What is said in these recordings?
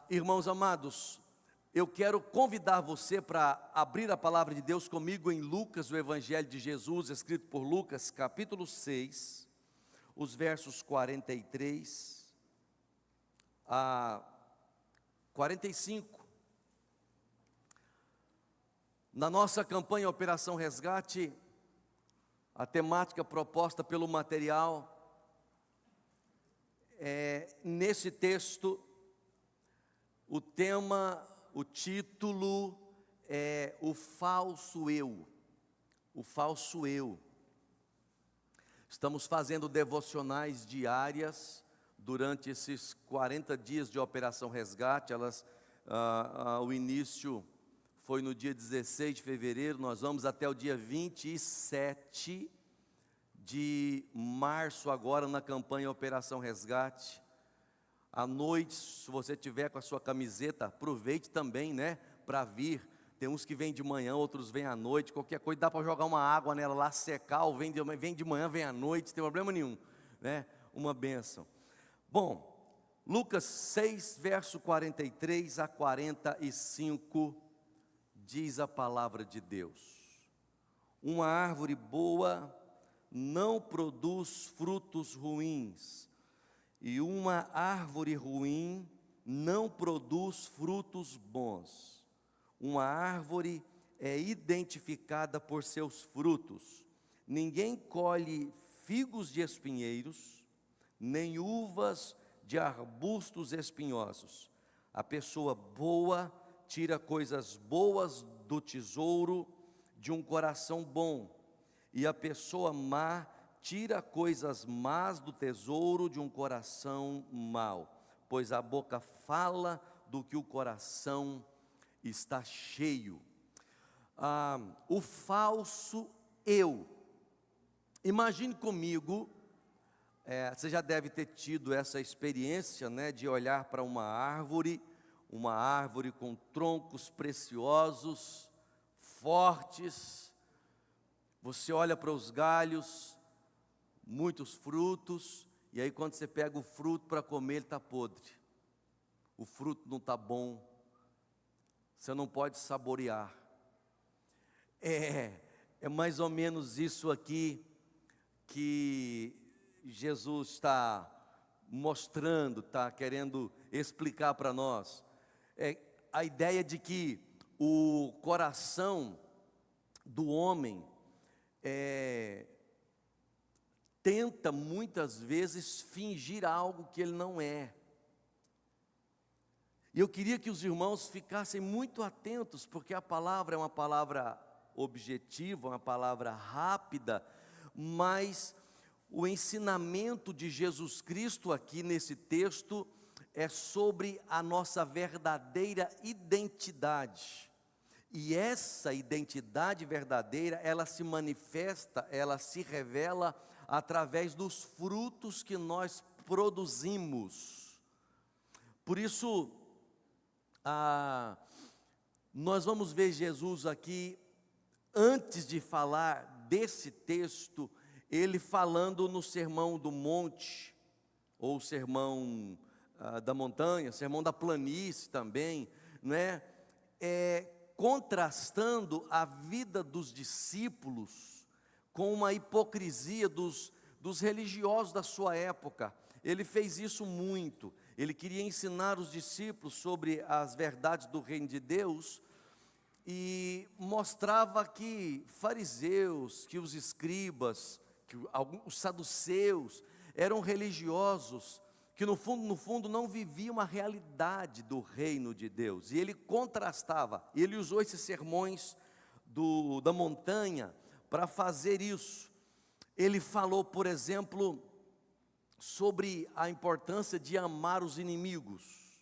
Irmãos amados, eu quero convidar você para abrir a palavra de Deus comigo em Lucas, o Evangelho de Jesus, escrito por Lucas, capítulo 6, os versos 43 a 45. Na nossa campanha Operação Resgate, a temática proposta pelo material nesse texto, o tema, o título é o falso eu. O falso eu. Estamos fazendo devocionais diárias durante esses 40 dias de Operação Resgate. O início foi no dia 16 de fevereiro, nós vamos até o dia 27 de março agora na campanha Operação Resgate. À noite, se você tiver com a sua camiseta, aproveite também, né, para vir. Tem uns que vêm de manhã, outros vêm à noite. Qualquer coisa dá para jogar uma água nela lá, secar, ou vem de manhã, vem à noite, não tem problema nenhum, né? Uma bênção. Bom, Lucas 6, verso 43 a 45, diz a palavra de Deus: uma árvore boa não produz frutos ruins, e uma árvore ruim não produz frutos bons. Uma árvore é identificada por seus frutos. Ninguém colhe figos de espinheiros, nem uvas de arbustos espinhosos. A pessoa boa tira coisas boas do tesouro de um coração bom, e a pessoa má tira coisas más do tesouro de um coração mau, pois a boca fala do que o coração está cheio. O falso eu. Imagine comigo, você já deve ter tido essa experiência, né, de olhar para uma árvore com troncos preciosos, fortes. Você olha para os galhos, muitos frutos, e aí quando você pega o fruto para comer, ele está podre. O fruto não está bom, você não pode saborear. É mais ou menos isso aqui que Jesus está mostrando, está querendo explicar para nós. A ideia de que o coração do homem tenta muitas vezes fingir algo que ele não é. E eu queria que os irmãos ficassem muito atentos, porque a palavra é uma palavra objetiva, uma palavra rápida, mas o ensinamento de Jesus Cristo aqui nesse texto é sobre a nossa verdadeira identidade. E essa identidade verdadeira, ela se manifesta, ela se revela através dos frutos que nós produzimos. Por isso, nós vamos ver Jesus aqui, antes de falar desse texto, ele falando no Sermão do Monte, ou Sermão da Montanha, Sermão da Planície também, né? Contrastando a vida dos discípulos com uma hipocrisia dos religiosos da sua época. Ele fez isso muito. Ele queria ensinar os discípulos sobre as verdades do reino de Deus, e mostrava que fariseus, que os escribas, que os saduceus eram religiosos, que no fundo não viviam a realidade do reino de Deus. E ele contrastava, ele usou esses sermões da montanha para fazer isso. Ele falou, por exemplo, sobre a importância de amar os inimigos,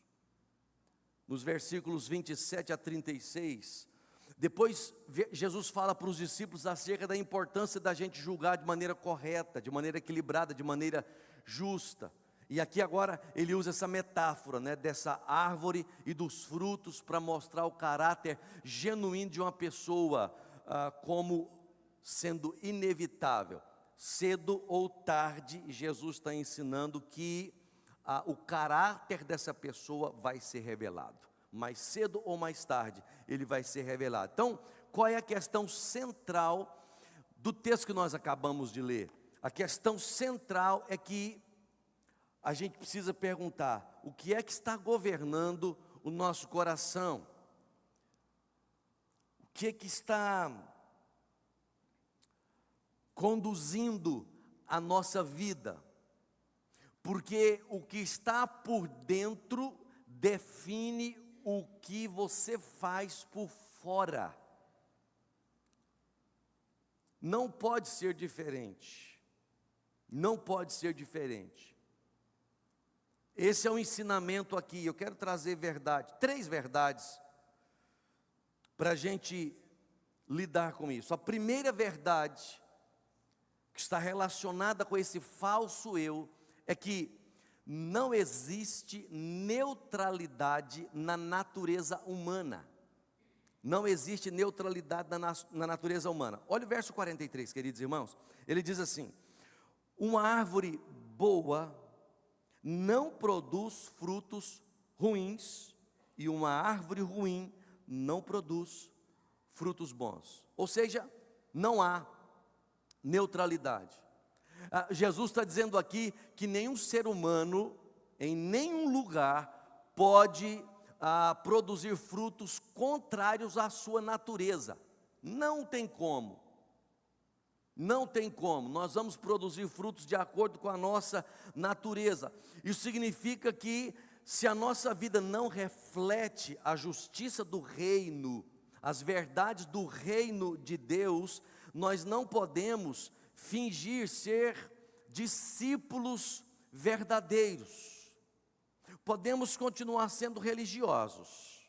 nos versículos 27 a 36. Depois Jesus fala para os discípulos acerca da importância da gente julgar de maneira correta, de maneira equilibrada, de maneira justa. E aqui agora ele usa essa metáfora, né, dessa árvore e dos frutos para mostrar o caráter genuíno de uma pessoa, como sendo inevitável. Cedo ou tarde, Jesus está ensinando que o caráter dessa pessoa vai ser revelado. Mais cedo ou mais tarde, ele vai ser revelado. Então, qual é a questão central do texto que nós acabamos de ler? A questão central é que a gente precisa perguntar: o que é que está governando o nosso coração? O que é que está conduzindo a nossa vida? Porque o que está por dentro define o que você faz por fora. Não pode ser diferente. Não pode ser diferente. Esse é o ensinamento aqui. Eu quero trazer verdade, 3 verdades, para a gente lidar com isso. A primeira verdade, que está relacionada com esse falso eu, é que não existe neutralidade na natureza humana. Não existe neutralidade na natureza humana. Olha o verso 43, queridos irmãos. Ele diz assim: uma árvore boa não produz frutos ruins, e uma árvore ruim não produz frutos bons. Ou seja, não há neutralidade. Jesus está dizendo aqui que nenhum ser humano, em nenhum lugar, pode produzir frutos contrários à sua natureza. Não tem como. Não tem como. Nós vamos produzir frutos de acordo com a nossa natureza. Isso significa que, se a nossa vida não reflete a justiça do reino, as verdades do reino de Deus, nós não podemos fingir ser discípulos verdadeiros. Podemos continuar sendo religiosos,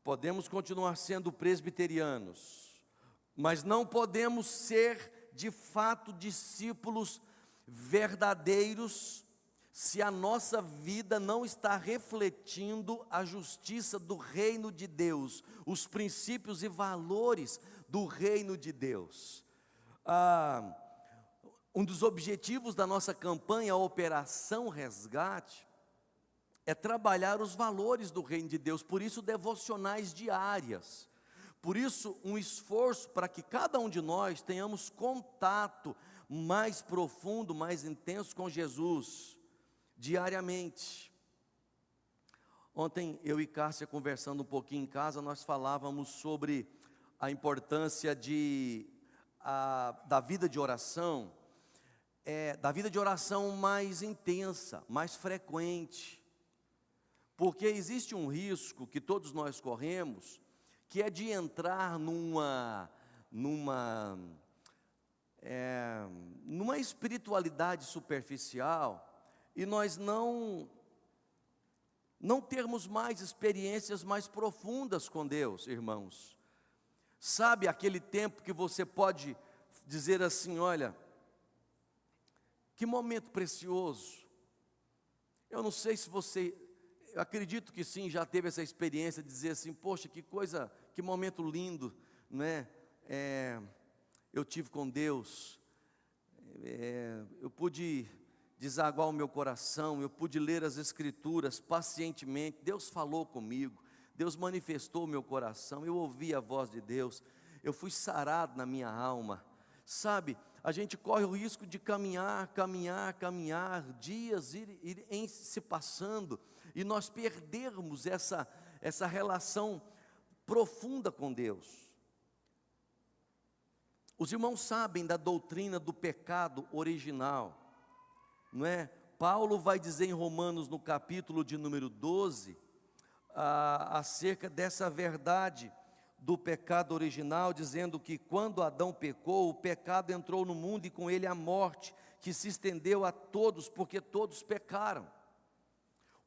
podemos continuar sendo presbiterianos, mas não podemos ser de fato discípulos verdadeiros se a nossa vida não está refletindo a justiça do reino de Deus, os princípios e valores do reino de Deus. Um dos objetivos da nossa campanha Operação Resgate é trabalhar os valores do reino de Deus, por isso devocionais diárias, por isso um esforço para que cada um de nós tenhamos contato mais profundo, mais intenso com Jesus, diariamente. Ontem eu e Cássia, conversando um pouquinho em casa, nós falávamos sobre a importância da vida de oração, da vida de oração mais intensa, mais frequente, porque existe um risco que todos nós corremos, que é de entrar numa espiritualidade superficial e nós não termos mais experiências mais profundas com Deus, irmãos. Sabe aquele tempo que você pode dizer assim: olha, que momento precioso. Eu não sei se você, eu acredito que sim, já teve essa experiência de dizer assim: poxa, que coisa, que momento lindo, né? Eu tive com Deus, eu pude desaguar o meu coração, eu pude ler as Escrituras pacientemente, Deus falou comigo, Deus manifestou o meu coração, eu ouvi a voz de Deus, eu fui sarado na minha alma. Sabe, a gente corre o risco de caminhar, dias irem se passando, e nós perdermos essa relação profunda com Deus. Os irmãos sabem da doutrina do pecado original, não é? Paulo vai dizer em Romanos, no capítulo de número 12, acerca dessa verdade do pecado original, dizendo que quando Adão pecou, o pecado entrou no mundo e com ele a morte, que se estendeu a todos, porque todos pecaram.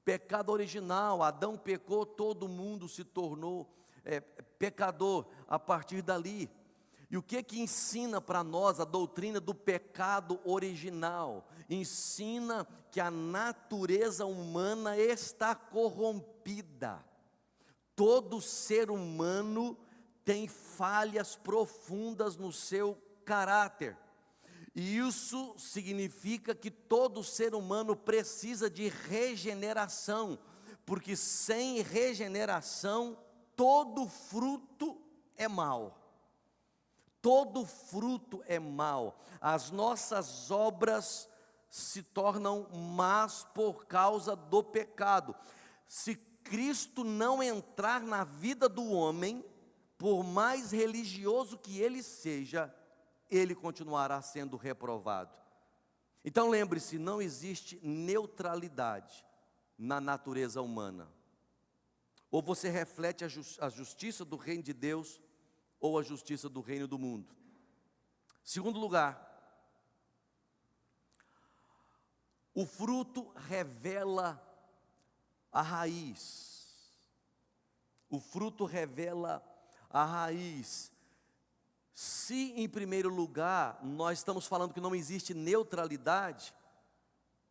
Pecado original, Adão pecou, todo mundo se tornou pecador a partir dali. E o que ensina para nós a doutrina do pecado original? Ensina que a natureza humana está corrompida. Todo ser humano tem falhas profundas no seu caráter. E isso significa que todo ser humano precisa de regeneração, porque sem regeneração, todo fruto é mau. Todo fruto é mau. As nossas obras se tornam más por causa do pecado. Se Cristo não entrar na vida do homem, por mais religioso que ele seja, ele continuará sendo reprovado. Então lembre-se, não existe neutralidade na natureza humana. Ou você reflete a justiça do reino de Deus, ou a justiça do reino do mundo. Segundo lugar, o fruto revela a raiz. O fruto revela a raiz. Se em primeiro lugar nós estamos falando que não existe neutralidade,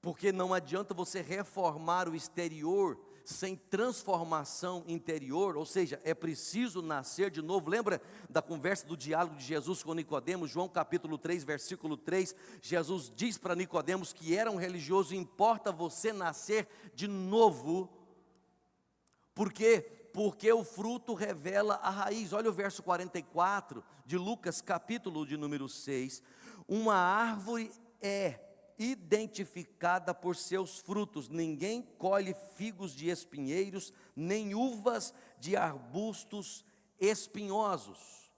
porque não adianta você reformar o exterior sem transformação interior, ou seja, é preciso nascer de novo. Lembra da conversa do diálogo de Jesus com Nicodemos, João capítulo 3, versículo 3, Jesus diz para Nicodemos que era um religioso: importa você nascer de novo. Por quê? Porque o fruto revela a raiz. Olha o verso 44 de Lucas capítulo de número 6, uma árvore é identificada por seus frutos, ninguém colhe figos de espinheiros, nem uvas de arbustos espinhosos.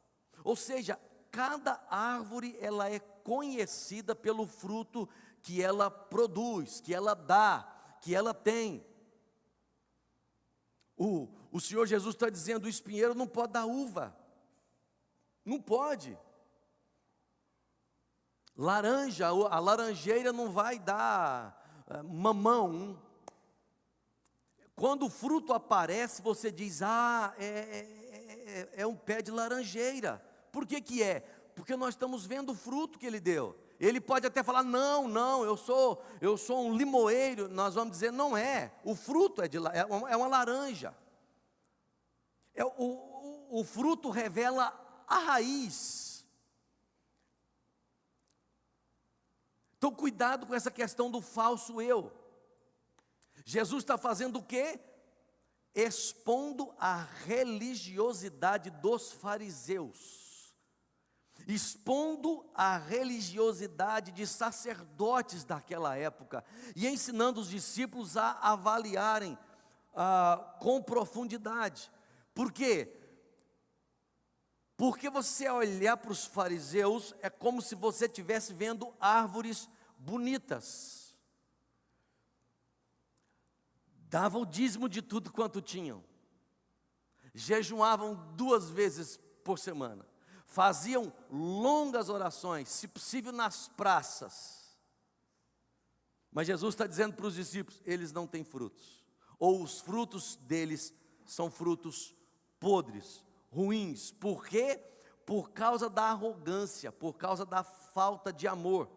Ou seja, cada árvore ela é conhecida pelo fruto que ela produz, que ela dá, que ela tem. O Senhor Jesus está dizendo: o espinheiro não pode dar uva, não pode. Laranja, a laranjeira não vai dar mamão. Quando o fruto aparece, você diz: é um pé de laranjeira. Por que que é? Porque nós estamos vendo o fruto que ele deu. Ele pode até falar: não, eu sou um limoeiro. Nós vamos dizer: não é, o fruto é uma laranja. O fruto revela a raiz. Então cuidado com essa questão do falso eu. Jesus está fazendo o quê? Expondo a religiosidade dos fariseus, expondo a religiosidade de sacerdotes daquela época, e ensinando os discípulos a avaliarem com profundidade. Por quê? Porque você olhar para os fariseus é como se você estivesse vendo árvores bonitas. Davam o dízimo de tudo quanto tinham. Jejuavam 2 vezes por semana. Faziam longas orações, se possível nas praças. Mas Jesus está dizendo para os discípulos: eles não têm frutos. Ou os frutos deles são frutos podres, ruins. Por quê? Por causa da arrogância, por causa da falta de amor.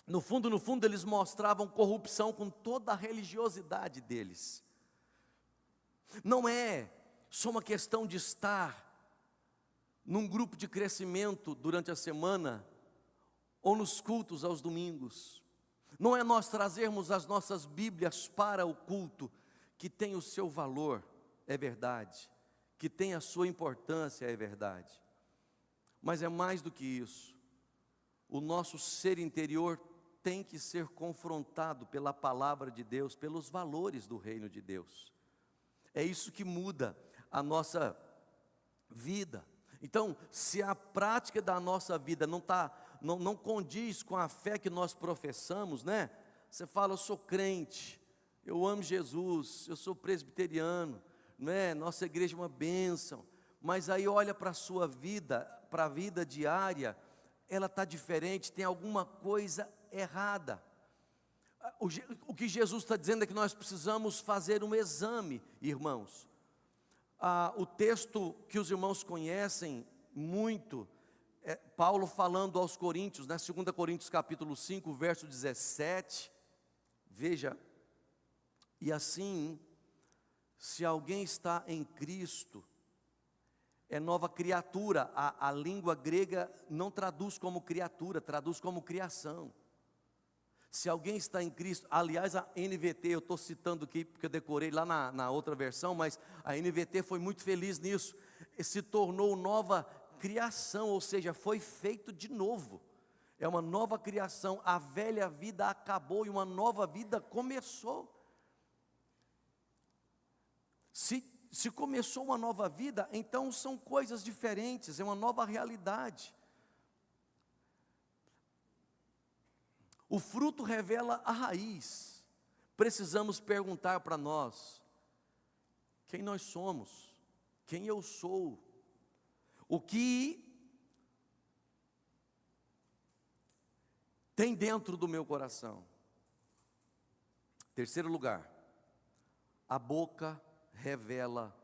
No fundo, eles mostravam corrupção com toda a religiosidade deles. Não é só uma questão de estar num grupo de crescimento durante a semana, ou nos cultos aos domingos. Não é nós trazermos as nossas Bíblias para o culto, que tem o seu valor, é verdade, que tem a sua importância, é verdade, mas é mais do que isso. O nosso ser interior tem que ser confrontado pela palavra de Deus, pelos valores do reino de Deus. É isso que muda a nossa vida. Então, se a prática da nossa vida não condiz com a fé que nós professamos, né? Você fala: eu sou crente, eu amo Jesus, eu sou presbiteriano, né? Nossa igreja é uma bênção. Mas aí olha para a sua vida, para a vida diária, ela está diferente, tem alguma coisa errada. O que Jesus está dizendo é que nós precisamos fazer um exame, irmãos. O texto que os irmãos conhecem muito, é Paulo falando aos Coríntios, né? 2 Coríntios capítulo 5, verso 17, veja: e assim, se alguém está em Cristo, é nova criatura. A língua grega não traduz como criatura, traduz como criação. Se alguém está em Cristo, aliás, a NVT, eu estou citando aqui porque eu decorei lá na outra versão, mas a NVT foi muito feliz nisso, se tornou nova criação, ou seja, foi feito de novo, é uma nova criação, a velha vida acabou e uma nova vida começou. Se começou uma nova vida, então são coisas diferentes, é uma nova realidade. O fruto revela a raiz. Precisamos perguntar para nós: quem nós somos? Quem eu sou? O que tem dentro do meu coração? Terceiro lugar, a boca revela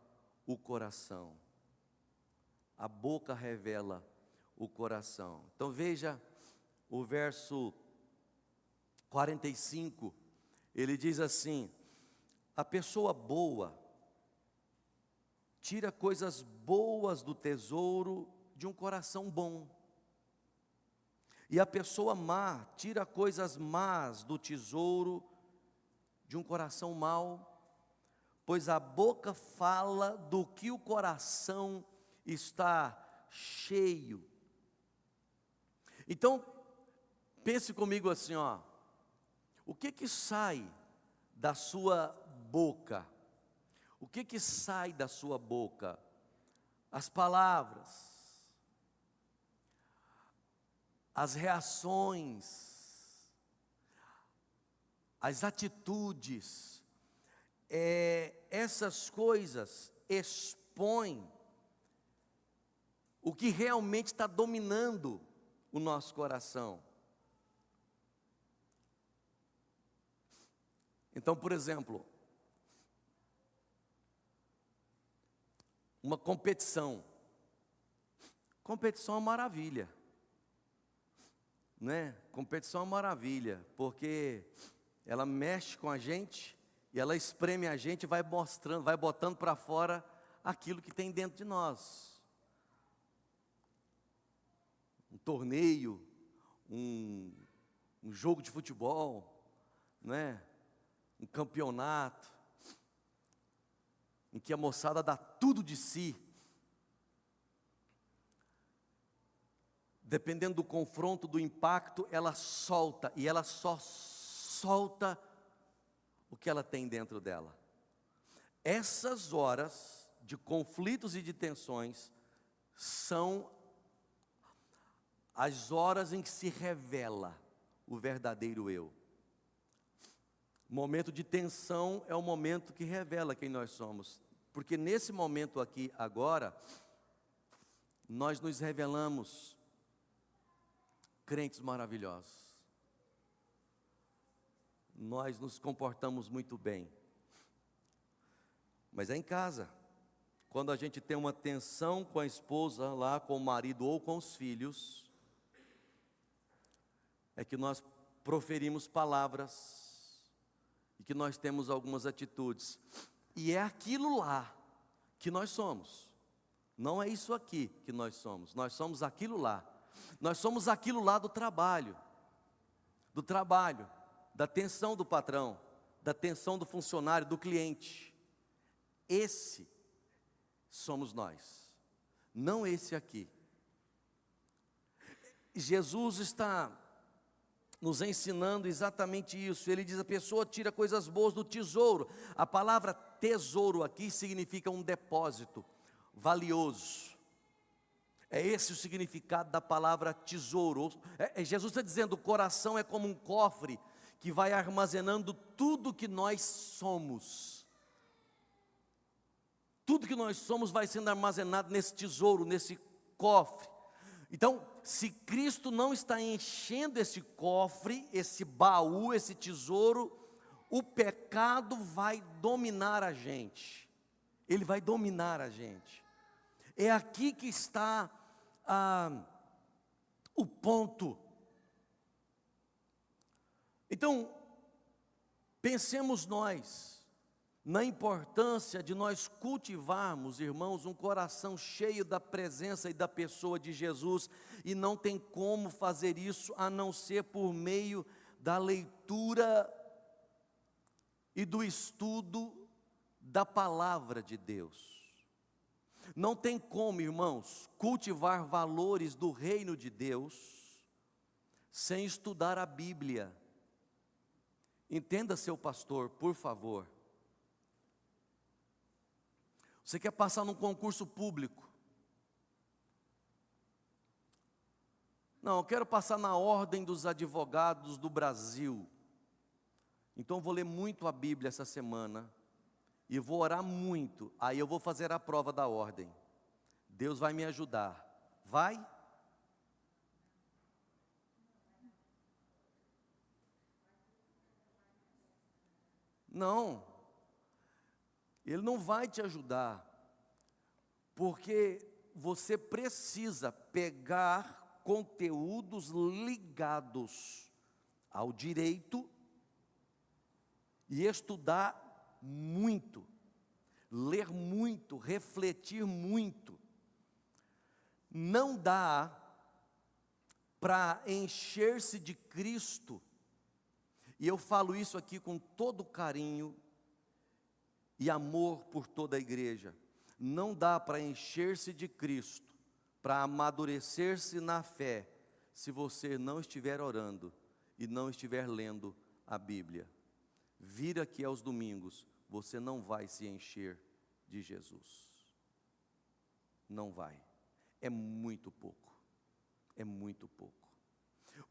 o coração. A boca revela o coração. Então veja o verso 45, ele diz assim: a pessoa boa tira coisas boas do tesouro de um coração bom, e a pessoa má tira coisas más do tesouro de um coração mau, pois a boca fala do que o coração está cheio. Então, pense comigo assim, ó. O que sai da sua boca? O que sai da sua boca? As palavras, as reações, as atitudes, essas coisas expõem o que realmente está dominando o nosso coração. Então, por exemplo, uma competição. Competição é uma maravilha, né? Competição é uma maravilha, porque ela mexe com a gente e ela espreme a gente, vai mostrando, vai botando para fora aquilo que tem dentro de nós. Um torneio, um jogo de futebol, né? Um campeonato, em que a moçada dá tudo de si. Dependendo do confronto, do impacto, ela solta, e ela só solta o que ela tem dentro dela. Essas horas de conflitos e de tensões são as horas em que se revela o verdadeiro eu. O momento de tensão é o momento que revela quem nós somos, porque nesse momento aqui, agora, nós nos revelamos crentes maravilhosos, nós nos comportamos muito bem, mas é em casa, quando a gente tem uma tensão com a esposa lá, com o marido ou com os filhos, é que nós proferimos palavras, e que nós temos algumas atitudes, e é aquilo lá que nós somos, não é isso aqui que nós somos aquilo lá, nós somos aquilo lá do trabalho, da tensão do patrão, da tensão do funcionário, do cliente, esse somos nós, não esse aqui. Jesus está nos ensinando exatamente isso. Ele diz: a pessoa tira coisas boas do tesouro. A palavra tesouro aqui significa um depósito valioso. É esse o significado da palavra tesouro. Jesus está dizendo: o coração é como um cofre que vai armazenando tudo que nós somos. Tudo que nós somos vai sendo armazenado nesse tesouro, nesse cofre. Então, se Cristo não está enchendo esse cofre, esse baú, esse tesouro, o pecado vai dominar a gente. Ele vai dominar a gente. É aqui que está o ponto. Então, pensemos nós, na importância de nós cultivarmos, irmãos, um coração cheio da presença e da pessoa de Jesus, e não tem como fazer isso a não ser por meio da leitura e do estudo da palavra de Deus. Não tem como, irmãos, cultivar valores do reino de Deus sem estudar a Bíblia. Entenda, seu pastor, por favor. Você quer passar num concurso público? Não, eu quero passar na ordem dos advogados do Brasil. Então eu vou ler muito a Bíblia essa semana. E vou orar muito. Aí eu vou fazer a prova da ordem. Deus vai me ajudar. Vai? Não. Ele não vai te ajudar, porque você precisa pegar conteúdos ligados ao direito e estudar muito, ler muito, refletir muito. Não dá para encher-se de Cristo, e eu falo isso aqui com todo carinho e amor por toda a igreja. Não dá para encher-se de Cristo, para amadurecer-se na fé, se você não estiver orando e não estiver lendo a Bíblia. Vir aqui aos domingos, você não vai se encher de Jesus. Não vai. É muito pouco. É muito pouco.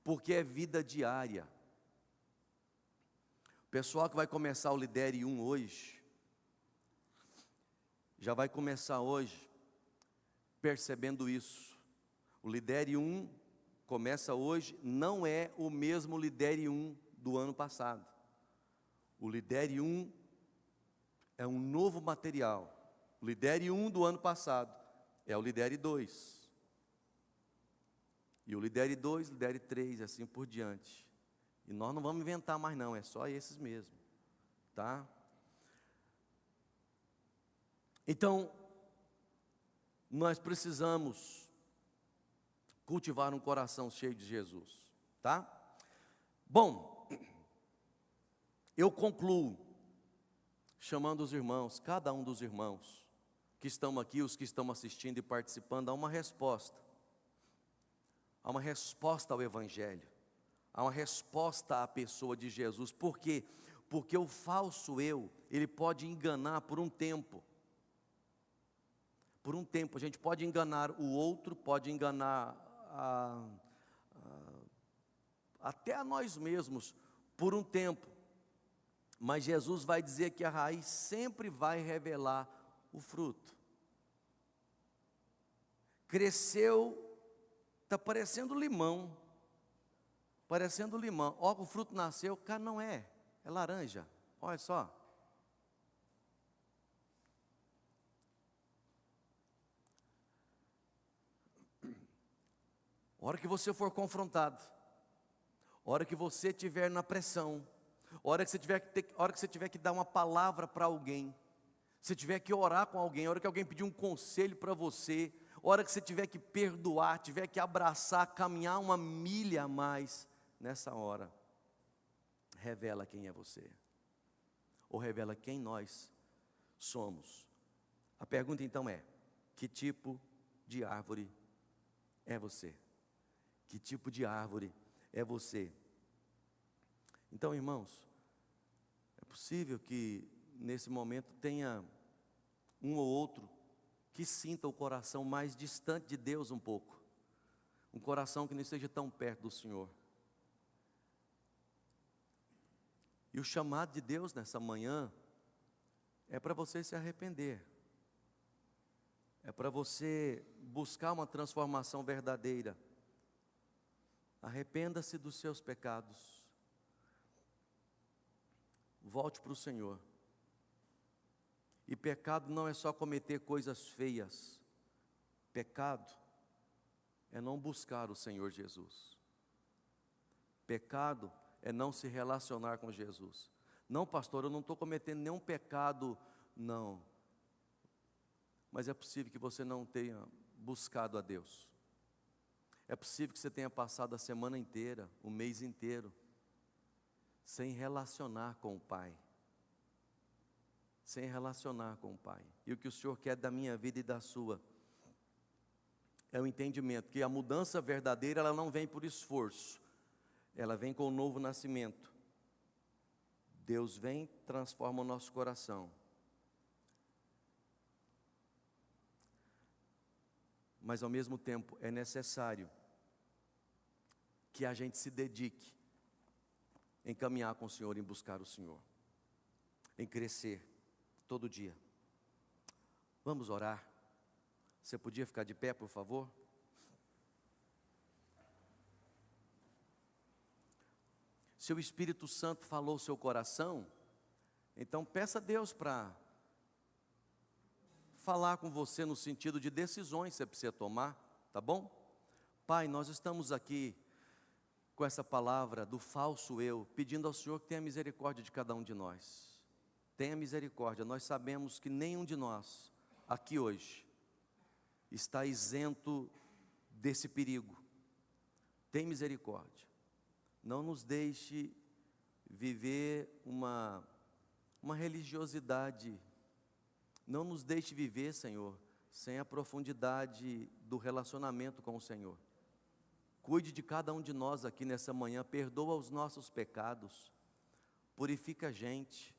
Porque é vida diária. O pessoal que vai começar o Lidere 1 hoje, já vai começar hoje percebendo isso. O Lidere 1 começa hoje, não é o mesmo Lidere 1 do ano passado. O Lidere 1 é um novo material. O Lidere 1 do ano passado é o Lidere 2. E o Lidere 2, Lidere 3, assim por diante. E nós não vamos inventar mais não, é só esses mesmo, tá? Então, nós precisamos cultivar um coração cheio de Jesus, tá? Bom, eu concluo chamando os irmãos, cada um dos irmãos que estão aqui, os que estão assistindo e participando, a uma resposta. Há uma resposta ao Evangelho, há uma resposta à pessoa de Jesus. Por quê? Porque o falso eu, ele pode enganar por um tempo. Por um tempo, a gente pode enganar o outro, pode enganar até a nós mesmos, por um tempo. Mas Jesus vai dizer que a raiz sempre vai revelar o fruto. Cresceu, está parecendo limão. Parecendo limão. Ó, o fruto nasceu, cara, não é laranja. Olha só. A hora que você for confrontado, a hora que você estiver na pressão, a hora que você tiver que dar uma palavra para alguém, se tiver que orar com alguém, a hora que alguém pedir um conselho para você, a hora que você tiver que perdoar, tiver que abraçar, caminhar uma milha a mais, nessa hora, revela quem é você, ou revela quem nós somos. A pergunta então é: que tipo de árvore é você? Que tipo de árvore é você? Então, irmãos, é possível que nesse momento tenha um ou outro que sinta o coração mais distante de Deus um pouco, um coração que não esteja tão perto do Senhor. E o chamado de Deus nessa manhã é para você se arrepender, é para você buscar uma transformação verdadeira. Arrependa-se dos seus pecados, volte para o Senhor. E pecado não é só cometer coisas feias, pecado é não buscar o Senhor Jesus, pecado é não se relacionar com Jesus. Não, pastor, eu não estou cometendo nenhum pecado, não. Mas é possível que você não tenha buscado a Deus. É possível que você tenha passado a semana inteira, o mês inteiro, sem relacionar com o Pai. Sem relacionar com o Pai. E o que o Senhor quer da minha vida e da sua é o entendimento que a mudança verdadeira, ela não vem por esforço. Ela vem com o novo nascimento. Deus vem, transforma o nosso coração. Mas ao mesmo tempo é necessário que a gente se dedique em caminhar com o Senhor, em buscar o Senhor, em crescer todo dia. Vamos orar. Você podia ficar de pé, por favor? Se o Espírito Santo falou o seu coração, então peça a Deus para falar com você no sentido de decisões que você precisa tomar, tá bom? Pai, nós estamos aqui com essa palavra do falso eu, pedindo ao Senhor que tenha misericórdia de cada um de nós. Tenha misericórdia, nós sabemos que nenhum de nós, aqui hoje, está isento desse perigo. Tem misericórdia. Não nos deixe viver uma religiosidade. Não nos deixe viver, Senhor, sem a profundidade do relacionamento com o Senhor. Cuide de cada um de nós aqui nessa manhã, perdoa os nossos pecados, purifica a gente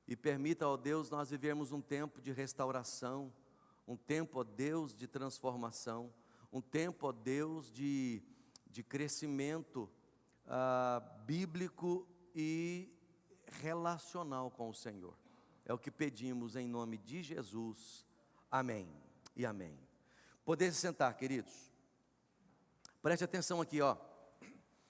e permita, ó Deus, nós vivermos um tempo de restauração, um tempo, ó Deus, de transformação, um tempo, ó Deus, de crescimento bíblico e relacional com o Senhor. É o que pedimos em nome de Jesus. Amém e amém. Poder se sentar, queridos. Preste atenção aqui, ó.